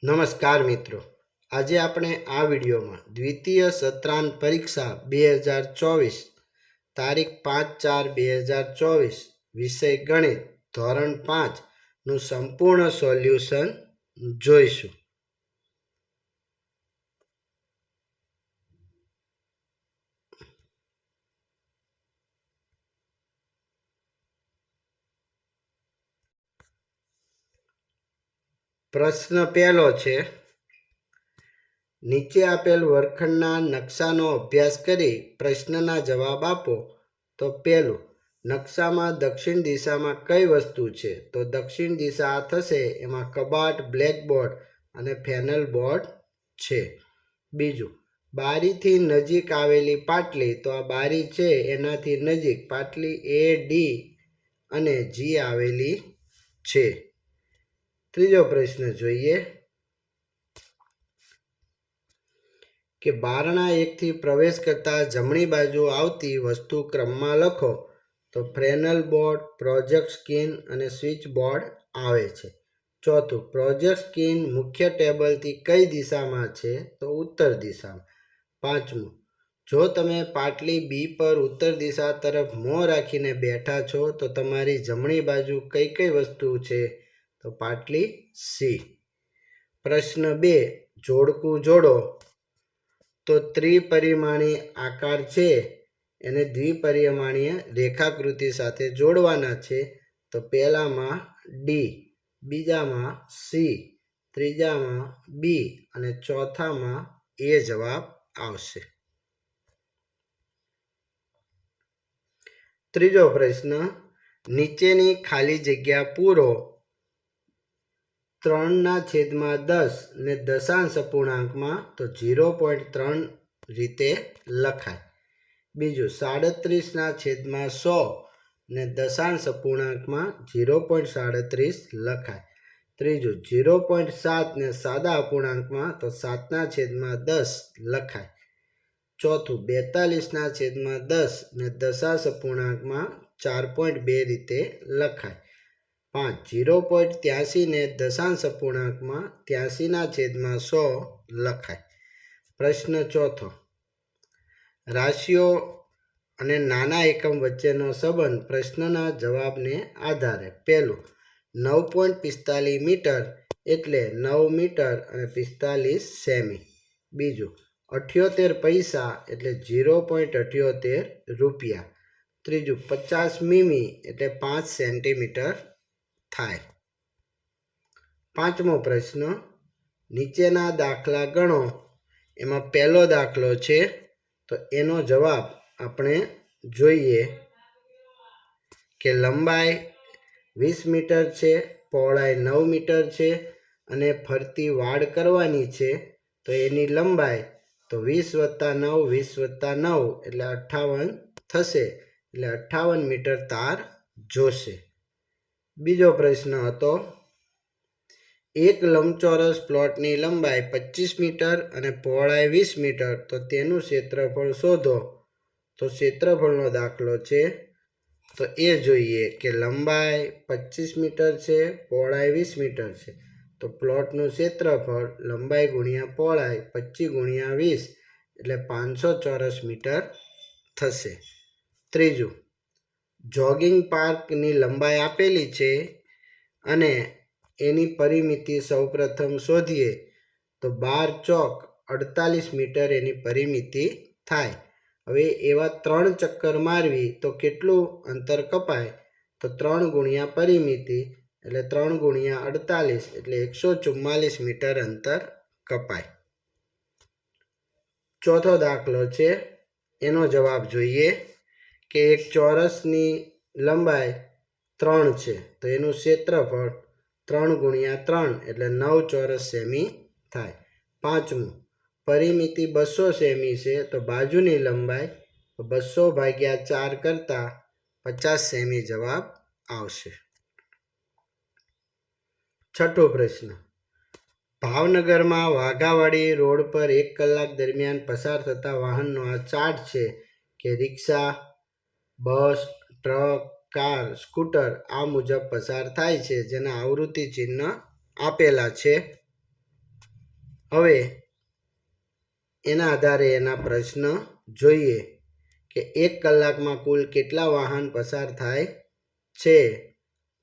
નમસ્કાર મિત્રો, આજે આપણે આ વિડીયોમાં દ્વિતીય સત્રાંત પરીક્ષા 2024 તારીખ 5/4/2024 વિષય ગણિત ધોરણ 5નું સંપૂર્ણ સોલ્યુશન જોઈશું. પ્રશ્ન પહેલો છે, નીચે આપેલ વર્ગખંડના નકશાનો અભ્યાસ કરી પ્રશ્નના જવાબ આપો. તો પહેલું, નકશામાં દક્ષિણ દિશામાં કઈ વસ્તુ છે? તો દક્ષિણ દિશા આ થશે, એમાં કબાટ, બ્લેકબોર્ડ અને ફેનલ બોર્ડ છે. બીજું, બારીથી નજીક આવેલી પાટલી, તો આ બારી છે એનાથી નજીક પાટલી A, D અને G આવેલી છે. ત્રીજો પ્રશ્ન જોઈએ કે બારણા 1થી પ્રવેશ કરતા જમણી બાજુ આવતી વસ્તુ ક્રમમાં લખો. તો ફ્રેનલ બોર્ડ, પ્રોજેક્ટ સ્ક્રીન અને સ્વિચ બોર્ડ આવે છે. ચોથું, પ્રોજેક્ટ સ્ક્રીન મુખ્ય ટેબલથી કઈ દિશામાં છે? તો ઉત્તર દિશામાં. પાંચમું, જો તમે પાટલી B પર ઉત્તર દિશા તરફ મોં રાખીને બેઠા છો તો તમારી જમણી બાજુ કઈ કઈ વસ્તુ છે? તો પાટલી C. પ્રશ્ન 2, જોડકું જોડો. તો ત્રિપરિમાણીય આકાર છે એને દ્વિપરિમાણીય રેખાકૃતિ સાથે જોડવાના છે. તો પહેલામાં D, બીજામાં C, ત્રીજામાં B અને ચોથામાં A જવાબ આવશે. ત્રીજો પ્રશ્ન, નીચેની ખાલી જગ્યા પૂરો. 3/10 ને દશાંશ અપૂર્ણાંકમાં તો 0.3 રીતે લખાય. બીજું, 37/100 ને દશાંશ અપૂર્ણાંકમાં 0.37 લખાય. ત્રીજું, 0.7 ને સાદા અપૂર્ણાંકમાં તો 7/10 લખાય. ચોથું, 42/10 ને દશાંશ અપૂર્ણાંકમાં 4.2 રીતે લખાય. 5, 0.83 ને દશાંશ અપૂર્ણાંકમાં 83/100 લખાય. પ્રશ્ન ચોથો, રાશિઓ અને નાના એકમ વચ્ચેનો સંબંધ પ્રશ્નના જવાબને આધારે. પહેલું, 9.45 મીટર એટલે 9 મીટર અને 45 સેમી. બીજું, 78 પૈસા એટલે 0.78 રૂપિયા. ત્રીજું, 50 મીમી એટલે 5 સેન્ટીમીટર થાય. પાંચમો પ્રશ્ન, નીચેના દાખલા ગણો. એમાં પહેલો દાખલો છે તો એનો જવાબ આપણે જોઈએ કે લંબાઈ 20 મીટર છે, પહોળાઈ 9 મીટર છે અને ફરતી વાડ કરવાની છે. તો એની લંબાઈ તો 20 + 9 20 + 9 એટલે 58 થશે. એટલે 58 મીટર તાર જોશે. બીજો પ્રશ્ન હતો, એક લંબચોરસ પ્લોટની લંબાઈ 25 મીટર અને પહોળાઈ 20 મીટર, તો તેનું ક્ષેત્રફળ શોધો. તો ક્ષેત્રફળનો દાખલો છે તો એ જોઈએ કે લંબાઈ 25 મીટર છે, પહોળાઈ 20 મીટર છે. તો પ્લોટનું ક્ષેત્રફળ લંબાઈ ગુણ્યા પહોળાઈ 25 × 20 એટલે 500 ચોરસ મીટર થશે. ત્રીજું, જોગિંગ પાર્કની લંબાઈ આપેલી છે અને એની પરિમિતિ સૌપ્રથમ શોધીએ. તો 12 ચોક 48 મીટર એની પરિમિતિ થાય. હવે એવા 3 ચક્કર મારવી તો કેટલું અંતર કપાય? તો 3 ગુણ્યા પરિમિતિ એટલે 3 ગુણ્યા 48 એટલે 144 મીટર અંતર કપાય. ચોથો દાખલો છે, એનો જવાબ જોઈએ કે એક ચોરસની લંબાઈ 3 છે તો એનું ક્ષેત્રફળ 3 × 3 એટલે 9 ચોરસ સેમી થાય. પાંચમું, પરિમિતિ 200 સેમી છે તો બાજુની લંબાઈ 200/4 કરતા 50 સેમી જવાબ આવશે. છઠ્ઠો પ્રશ્ન, ભાવનગરમાં વાઘાવાડી રોડ પર 1 કલાક દરમિયાન પસાર થતા વાહનનો આ ચાર્ટ છે કે રિક્ષા, બસ, ટ્રક, કાર, સ્કૂટર આ મુજબ પસાર થાય છે, જેના આવૃત્તિ ચિહ્ન આપેલા છે. હવે એના આધારે એના પ્રશ્ન જોઈએ કે 1 કલાકમાં કુલ કેટલા વાહન પસાર થાય છે.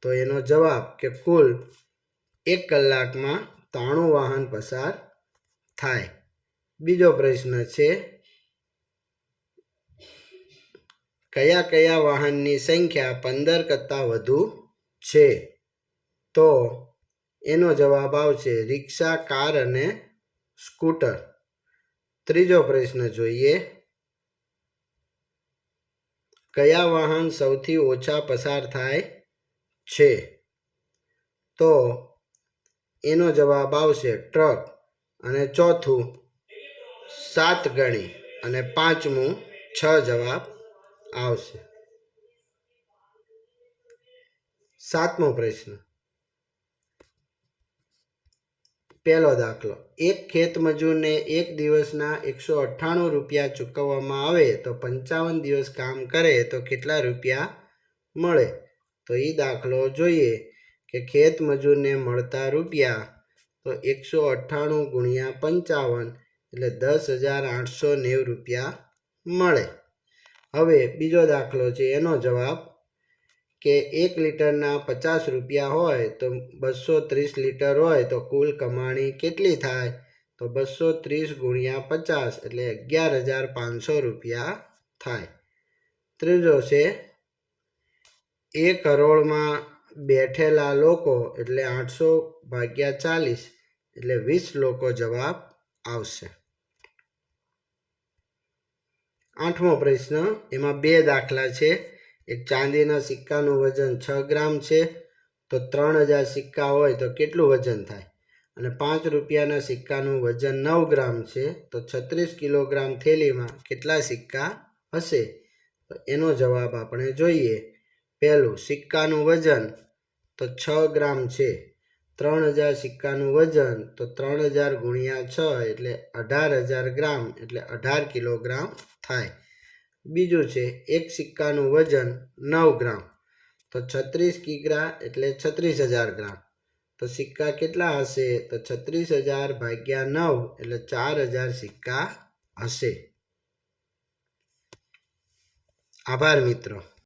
તો એનો જવાબ કે કુલ 1 કલાકમાં 93 વાહન પસાર થાય. બીજો પ્રશ્ન છે કયા કયા વાહનની સંખ્યા 15 કરતાં વધુ છે. તો એનો જવાબ આવશે રિક્ષા, કાર અને સ્કૂટર. ત્રીજો પ્રશ્ન જોઈએ કયા વાહન સૌથી ઓછા પસાર થાય છે. તો એનો જવાબ આવશે ટ્રક, અને ચોથું 7 ગણી, અને પાંચમું 6 જવાબ આવશે. સાતમો પ્રશ્ન. પહેલો દાખલો, એક ખેત મજૂરને એક દિવસના 198 રૂપિયા ચૂકવવામાં આવે તો 55 દિવસ કામ કરે તો કેટલા રૂપિયા મળે. તો એ દાખલો જોઈએ કે ખેત મજૂરને મળતા રૂપિયા તો 198 ગુણ્યા 55 એટલે 10,890 રૂપિયા મળે. હવે બીજો દાખલો છે એનો જવાબ કે 1 લીટરના 50 રૂપિયા હોય તો 230 લીટર હોય તો કુલ કમાણી કેટલી થાય. તો 230 ગુણ્યા 50 એટલે 11,500 રૂપિયા થાય. ત્રીજો છે 1 કરોડમાં બેઠેલા લોકો એટલે 800 ભાગ્યા 40 એટલે 20 લોકો જવાબ આવશે. આઠમો પ્રશ્ન, એમાં 2 દાખલા છે. એક ચાંદીના સિક્કાનું વજન 6 ગ્રામ છે તો 3000 સિક્કા હોય તો કેટલું વજન થાય. અને 5 રૂપિયાના સિક્કાનું વજન 9 ગ્રામ છે તો 36 કિલોગ્રામ થેલીમાં કેટલા સિક્કા હશે. તો એનો જવાબ આપણે જોઈએ. પહેલું, સિક્કાનું વજન તો 6 ગ્રામ છે. 3000 સિક્કાનું વજન તો 3000 ગુણ્યા 6 એટલે 18,000 ગ્રામ એટલે 18 કિલોગ્રામ થાય. બીજું છે એક સિક્કાનું વજન 9 ગ્રામ તો 36 કિગ્રા એટલે 36,000 ગ્રામ. તો સિક્કા કેટલા હશે. તો 36,000 ભાગ્યા 9 એટલે 4,000 સિક્કા હશે. આભાર મિત્રો.